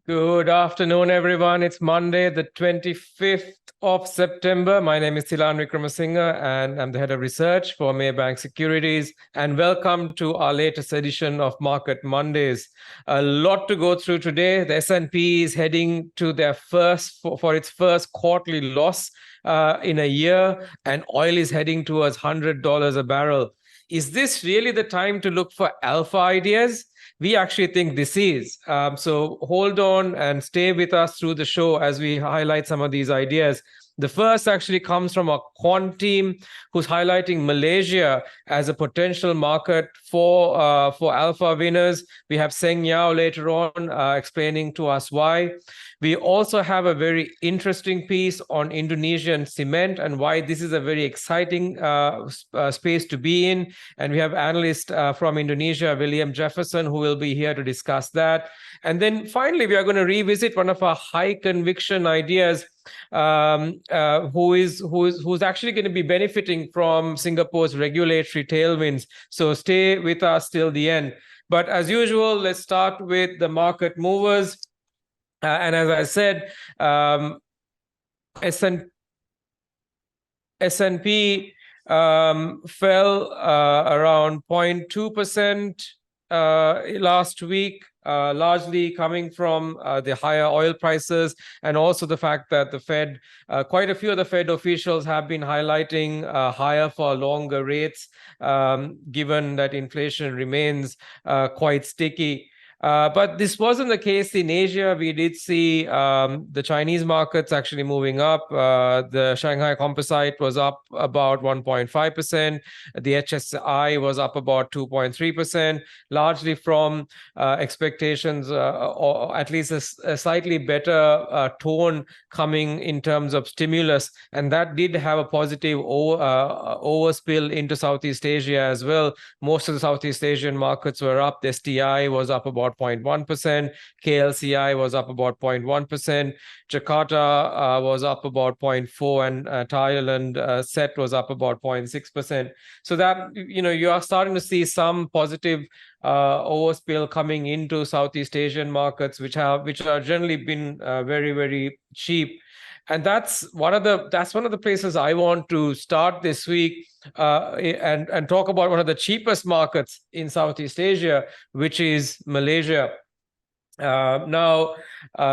Good afternoon, everyone. It's Monday, the 25th of September. My name is Thilan Wickramasinghe, and I'm the head of research for MIBG Securities. And welcome to our latest edition of Market Mondays. A lot to go through today. The S&P is heading to their for its first quarterly loss in a year, and oil is heading towards $100 a barrel. Is this really the time to look for alpha ideas? We actually think this is. So hold on and stay with us through the show as we highlight some of these ideas. The first actually comes from a quant team who's highlighting Malaysia as a potential market for alpha winners. We have Seng Yao later on explaining to us why. We also have a very interesting piece on Indonesian cement and why this is a very exciting space to be in. And we have analyst from Indonesia, William Jefferson, who will be here to discuss that. And then finally, we are going to revisit one of our high conviction ideas, who's actually going to be benefiting from Singapore's regulatory tailwinds. So stay with us till the end. But as usual, let's start with the market movers. And as I said, S&P fell around 0.2% last week, largely coming from the higher oil prices and also the fact that the Fed, quite a few of the Fed officials have been highlighting higher for longer rates, given that inflation remains quite sticky. But this wasn't the case in Asia. We did see the Chinese markets actually moving up. The Shanghai Composite was up about 1.5%. The HSI was up about 2.3%, largely from expectations or at least a slightly better tone coming in terms of stimulus. And that did have a positive overspill into Southeast Asia as well. Most of the Southeast Asian markets were up. The STI was up about 0.1%. KLCI was up about 0.1%. Jakarta was up about 0.4%, and Thailand set was up about 0.6%. So that, you are starting to see some positive overspill coming into Southeast Asian markets, which are generally been very, very cheap. And that's one of the places I want to start this week and talk about one of the cheapest markets in Southeast Asia, which is Malaysia. Now,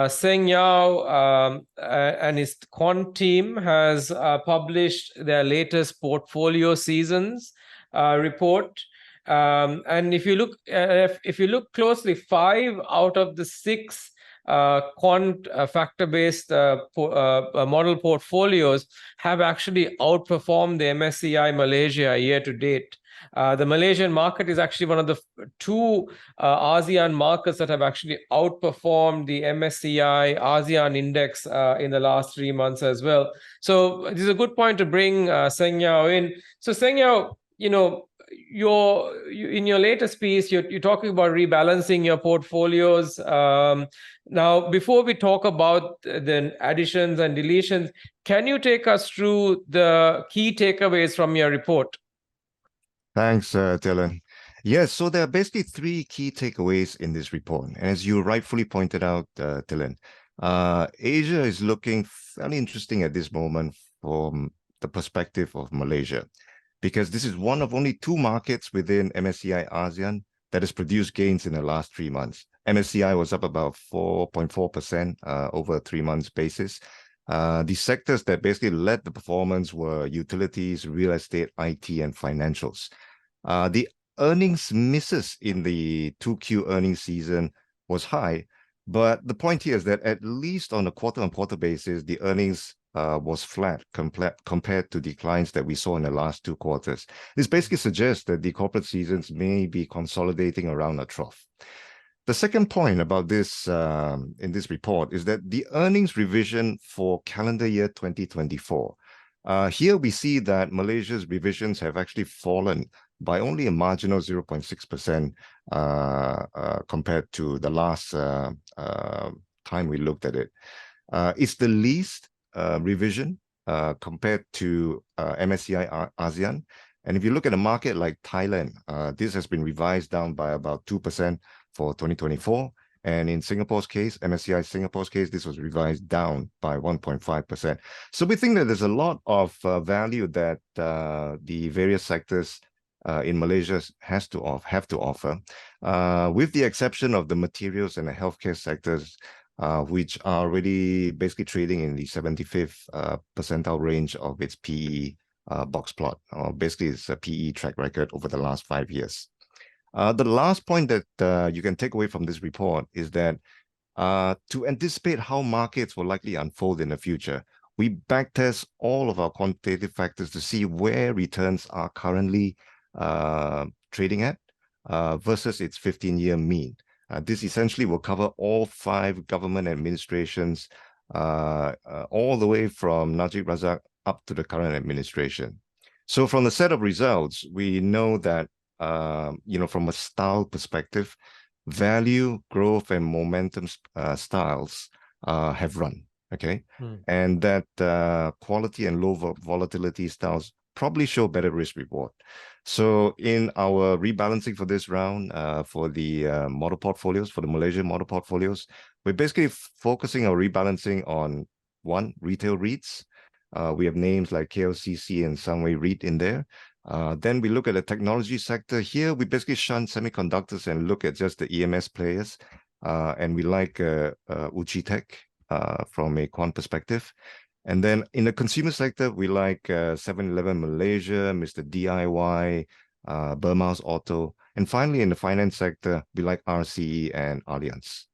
Seng Yao and his quant team has published their latest portfolio seasons report. And if you look closely, 5 out of the 6 quant factor-based model portfolios have actually outperformed the MSCI Malaysia year to date. The Malaysian market is actually one of the 2 ASEAN markets that have actually outperformed the MSCI ASEAN index in the last 3 months as well. So this is a good point to bring Seng Yao in. So Seng Yao, in your latest piece, you're talking about rebalancing your portfolios. Now, before we talk about the additions and deletions, can you take us through the key takeaways from your report? Thanks, Dylan. Yes, so there are basically 3 key takeaways in this report. And as you rightfully pointed out, Dylan, Asia is looking fairly interesting at this moment from the perspective of Malaysia, because this is one of only 2 markets within MSCI ASEAN that has produced gains in the last 3 months. MSCI was up about 4.4% over a 3 months basis. The sectors that basically led the performance were utilities, real estate, IT, and financials. The earnings misses in the 2Q earnings season was high, but the point here is that at least on a quarter-on-quarter basis, the earnings was flat compared to declines that we saw in the last 2 quarters. This basically suggests that the corporate seasons may be consolidating around a trough. The second point about this in this report is that the earnings revision for calendar year 2024, here we see that Malaysia's revisions have actually fallen by only a marginal 0.6% compared to the last time we looked at it. It's the least revision compared to MSCI ASEAN. And if you look at a market like Thailand, this has been revised down by about 2% for 2024. And in Singapore's case, MSCI Singapore's case, this was revised down by 1.5%. So we think that there's a lot of value that the various sectors in Malaysia have to offer, with the exception of the materials and the healthcare sectors, which are already basically trading in the 75th percentile range of its PE box plot, or basically it's a PE track record over the last 5 years. The last point that you can take away from this report is that to anticipate how markets will likely unfold in the future, we backtest all of our quantitative factors to see where returns are currently trading at versus its 15-year mean. This essentially will cover all 5 government administrations, all the way from Najib Razak up to the current administration. So from the set of results, we know that from a style perspective, value, growth, and momentum styles have run, okay? And that quality and low volatility styles probably show better risk reward. So in our rebalancing for this round, for the model portfolios, for the Malaysian model portfolios, we're basically focusing our rebalancing on 1, retail REITs. We have names like KLCC and Sunway REIT in there. Then we look at the technology sector. Here, we basically shun semiconductors and look at just the EMS players. And we like Uchitech from a quant perspective. And then in the consumer sector, we like 7-Eleven Malaysia, Mr. DIY, Burma's Auto. And finally, in the finance sector, we like RCE and Allianz.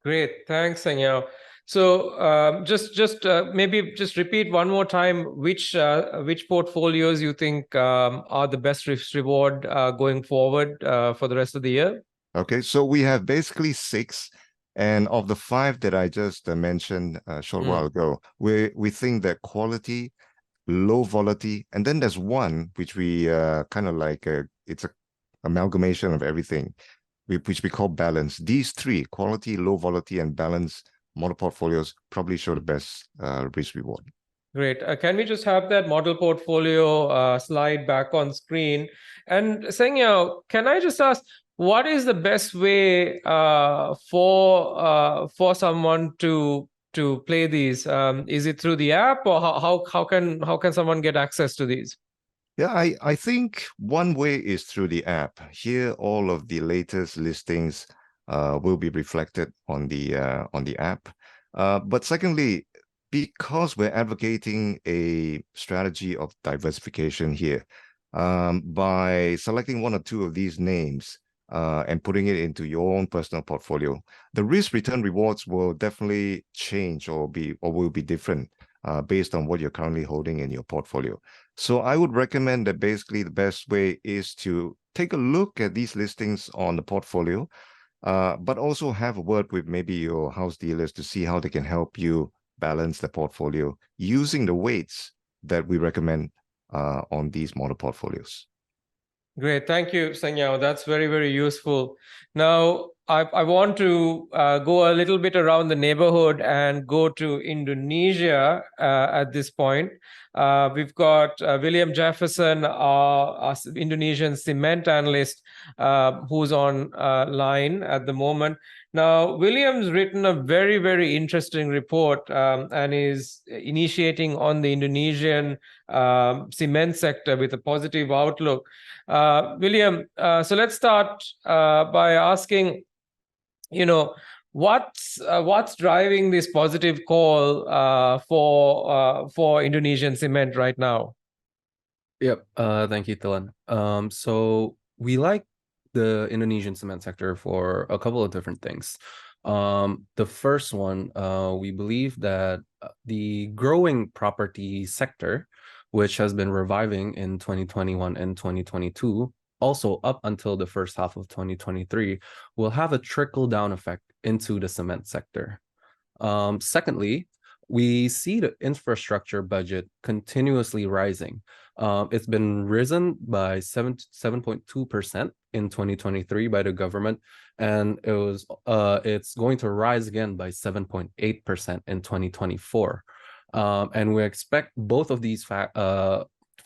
Great. Thanks, Sanyao. So maybe just repeat one more time which portfolios you think are the best risk reward going forward for the rest of the year. Okay, so we have basically 6, and of the 5 that I just mentioned a short while ago, we think that quality, low volatility, and then there's one which we kind of like it's a amalgamation of everything, which we call balance. These 3, quality, low volatility, and balance model portfolios, probably show the best risk reward. Great. Can we just have that model portfolio slide back on screen? And Sanyao, can I just ask, what is the best way for someone to play these? Is it through the app, or how can someone get access to these? Yeah, I think one way is through the app. Here, all of the latest listings will be reflected on the app. But secondly, because we're advocating a strategy of diversification here, by selecting 1 or 2 of these names and putting it into your own personal portfolio, the risk return rewards will definitely change or will be different based on what you're currently holding in your portfolio. So I would recommend that basically the best way is to take a look at these listings on the portfolio, but also have a word with maybe your house dealers to see how they can help you balance the portfolio using the weights that we recommend on these model portfolios. Great. Thank you, Sanyao. That's very, very useful. Now, I want to go a little bit around the neighborhood and go to Indonesia at this point. We've got William Jefferson, our Indonesian cement analyst, who's on line at the moment. Now, William's written a very, very interesting report and is initiating on the Indonesian cement sector with a positive outlook. William, so let's start by asking, what's driving this positive call for Indonesian cement right now? Yep. Thank you, Thilan. So we like the Indonesian cement sector for a couple of different things. The first one, we believe that the growing property sector, which has been reviving in 2021 and 2022, also up until the first half of 2023, will have a trickle-down effect into the cement sector. Secondly, we see the infrastructure budget continuously rising. It's been risen by 7.2% in 2023 by the government, and it's going to rise again by 7.8% in 2024. And we expect both of these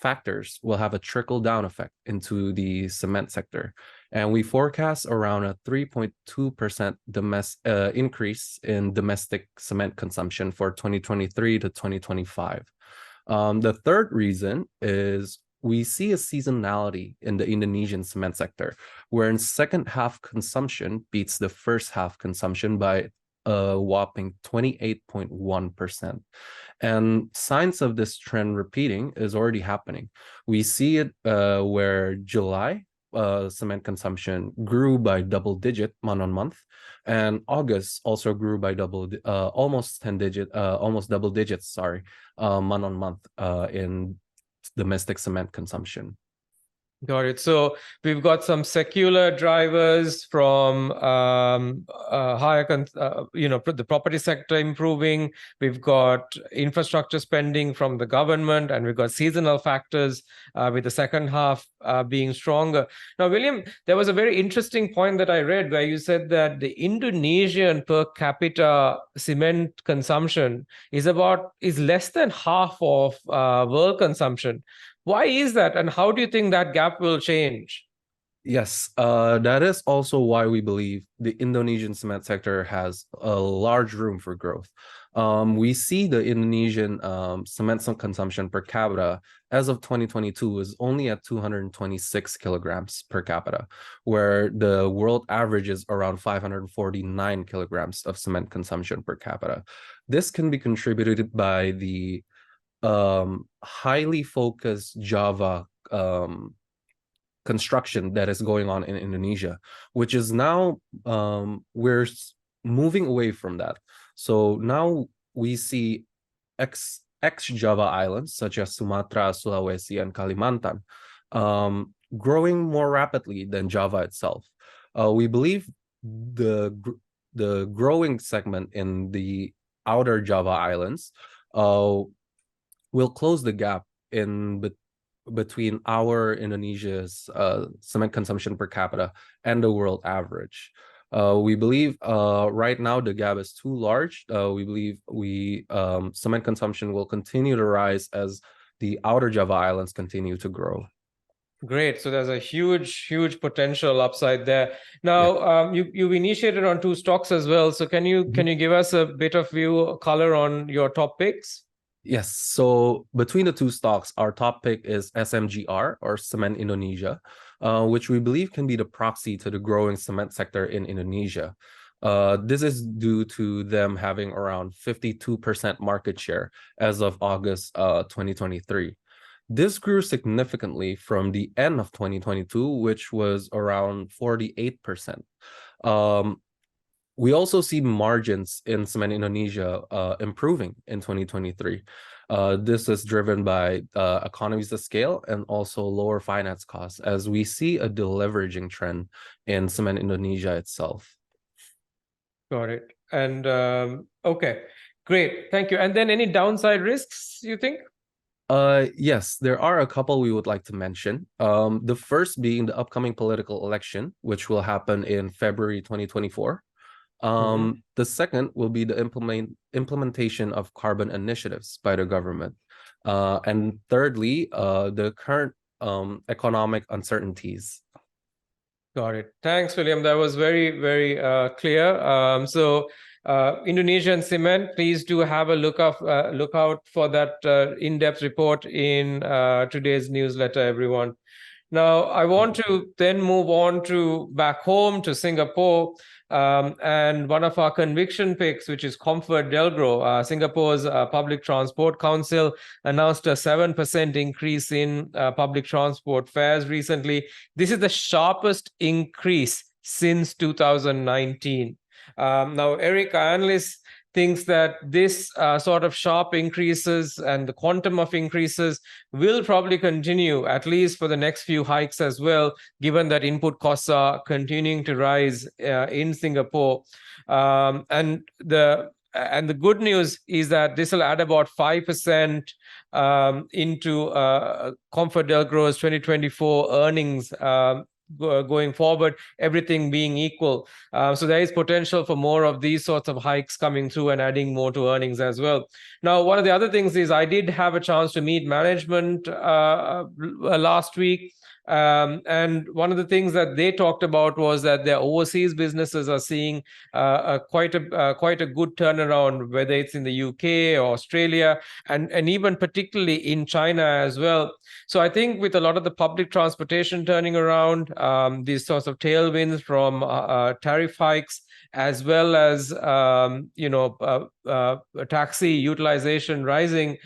factors will have a trickle-down effect into the cement sector. And we forecast around a 3.2% increase in domestic cement consumption for 2023 to 2025. The third reason is we see a seasonality in the Indonesian cement sector, wherein second half consumption beats the first half consumption by a whopping 28.1%. And signs of this trend repeating is already happening. We see it where July cement consumption grew by double digit month on month, and August also grew by almost double digits, sorry, month on month in domestic cement consumption. Got it. So we've got some secular drivers from the property sector improving. We've got infrastructure spending from the government, and we've got seasonal factors with the second half being stronger. Now, William, there was a very interesting point that I read where you said that the Indonesian per capita cement consumption is less than half of world consumption. Why is that, and how do you think that gap will change? Yes, that is also why we believe the Indonesian cement sector has a large room for growth. We see the Indonesian cement consumption per capita as of 2022 is only at 226 kilograms per capita, where the world average is around 549 kilograms of cement consumption per capita. This can be contributed by the highly focused Java construction that is going on in Indonesia, which is now we're moving away from that. So now we see ex-Java islands such as Sumatra, Sulawesi, and Kalimantan growing more rapidly than Java itself. We believe the growing segment in the outer Java islands will close the gap between our Indonesia's cement consumption per capita and the world average. We believe right now the gap is too large. We believe cement consumption will continue to rise as the outer Java islands continue to grow. Great. So there's a huge potential upside there. Now, you've initiated on 2 stocks as well. So can you give us a bit of color on your top picks? Yes. So between the 2 stocks, our top pick is SMGR, or Cement Indonesia, which we believe can be the proxy to the growing cement sector in Indonesia. This is due to them having around 52% market share as of August 2023. This grew significantly from the end of 2022, which was around 48%. We also see margins in Cement Indonesia improving in 2023. This is driven by economies of scale and also lower finance costs, as we see a deleveraging trend in Cement Indonesia itself. Got it. And okay, great. Thank you. And then any downside risks, you think? Yes, there are a couple we would like to mention. The first being the upcoming political election, which will happen in February 2024. The second will be the implementation of carbon initiatives by the government. And thirdly, the current economic uncertainties. Got it. Thanks, William. That was very clear. So Indonesian Cement, please do have a look out for that in-depth report in today's newsletter, everyone. Now, I want to then move on to back home to Singapore, and one of our conviction picks, which is ComfortDelGro. Singapore's Public Transport Council announced a 7% increase in public transport fares recently. This is the sharpest increase since 2019. Now, Eric, our analyst, thinks that this sort of sharp increases and the quantum of increases will probably continue at least for the next few hikes as well, given that input costs are continuing to rise in Singapore. And the good news is that this will add about 5% into ComfortDelGro's 2024 earnings going forward, everything being equal. So there is potential for more of these sorts of hikes coming through and adding more to earnings as well. Now, one of the other things is I did have a chance to meet management last week. And one of the things that they talked about was that their overseas businesses are seeing quite a good turnaround, whether it's in the UK or Australia, and even particularly in China as well. So I think with a lot of the public transportation turning around, these sorts of tailwinds from tariff hikes, as well as taxi utilization rising,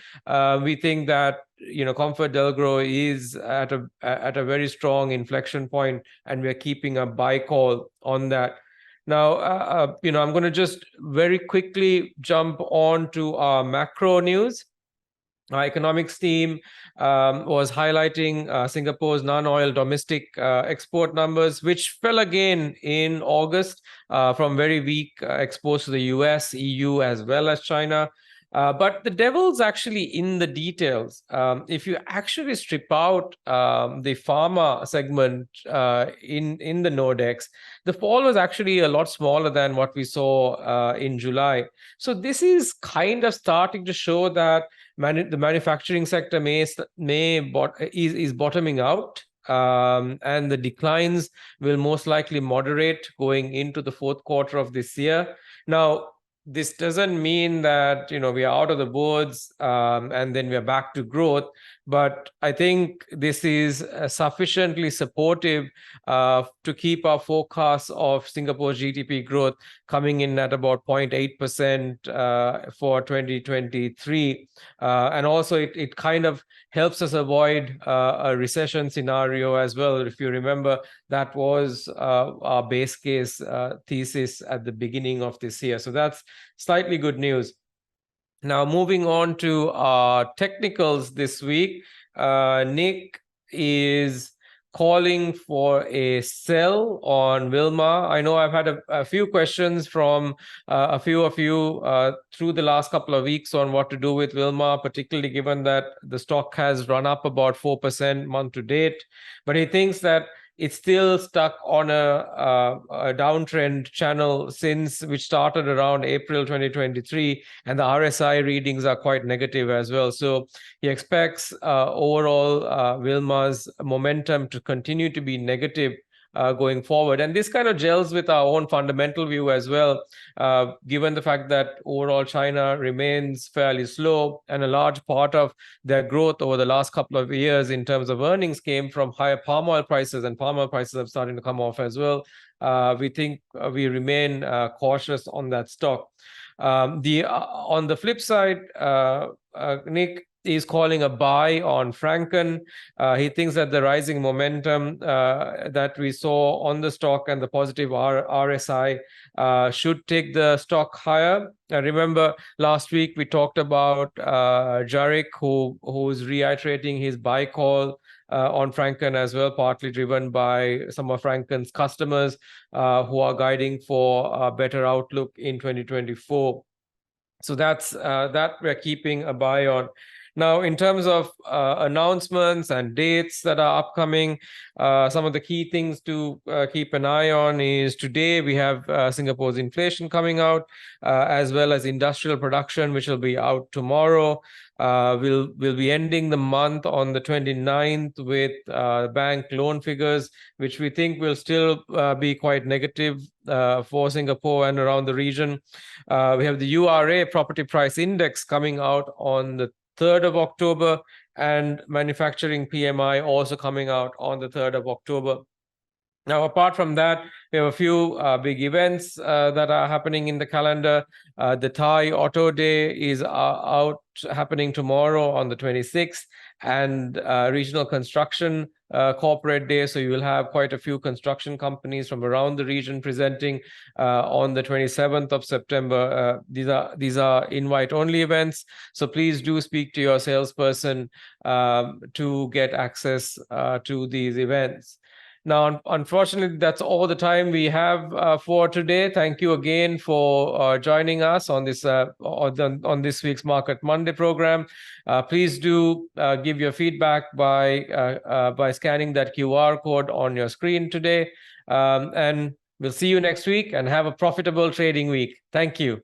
we think that ComfortDelGro is at a very strong inflection point, and we're keeping a buy call on that. Now, I'm going to just very quickly jump on to our macro news. Our economics team was highlighting Singapore's non-oil domestic export numbers, which fell again in August from very weak exports to the US, EU, as well as China. But the devil's actually in the details. If you actually strip out the pharma segment in the Nodex, the fall was actually a lot smaller than what we saw in July. So this is kind of starting to show that the manufacturing sector is bottoming out, and the declines will most likely moderate going into the fourth quarter of this year. Now, this doesn't mean that we are out of the woods and then we are back to growth, but I think this is sufficiently supportive to keep our forecast of Singapore's GDP growth coming in at about 0.8% for 2023, and also it kind of helps us avoid a recession scenario as well. If you remember, that was our base case thesis at the beginning of this year. So that's slightly good news. Now, moving on to our technicals this week, Nick is calling for a sell on Wilmar. I know I've had a few questions from a few of you through the last couple of weeks on what to do with Wilmar, particularly given that the stock has run up about 4% month to date. But he thinks that it's still stuck on a downtrend channel which started around April 2023, and the RSI readings are quite negative as well. So he expects overall Wilmar's momentum to continue to be negative going forward. And this kind of gels with our own fundamental view as well, given the fact that overall China remains fairly slow, and a large part of their growth over the last couple of years in terms of earnings came from higher palm oil prices, and palm oil prices are starting to come off as well. We think we remain cautious on that stock. On the flip side, Nick is calling a buy on Franken. He thinks that the rising momentum that we saw on the stock and the positive RSI should take the stock higher. Remember, last week we talked about Jarek, who's reiterating his buy call on Franken as well, partly driven by some of Franken's customers who are guiding for a better outlook in 2024. So that we're keeping a buy on. Now, in terms of announcements and dates that are upcoming, some of the key things to keep an eye on is today we have Singapore's inflation coming out, as well as industrial production, which will be out tomorrow. We'll be ending the month on the 29th with bank loan figures, which we think will still be quite negative for Singapore and around the region. We have the URA property price index coming out on the 3rd of October, and manufacturing PMI also coming out on the 3rd of October. Now, apart from that, we have a few big events that are happening in the calendar. The Thai Auto Day is out happening tomorrow on the 26th, and Regional Construction Corporate Day. So you will have quite a few construction companies from around the region presenting on the 27th of September. These are invite-only events, so please do speak to your salesperson to get access to these events. Now, unfortunately, that's all the time we have for today. Thank you again for joining us on this on this week's Market Monday program. Please do give your feedback by scanning that QR code on your screen today. And we'll see you next week, and have a profitable trading week. Thank you.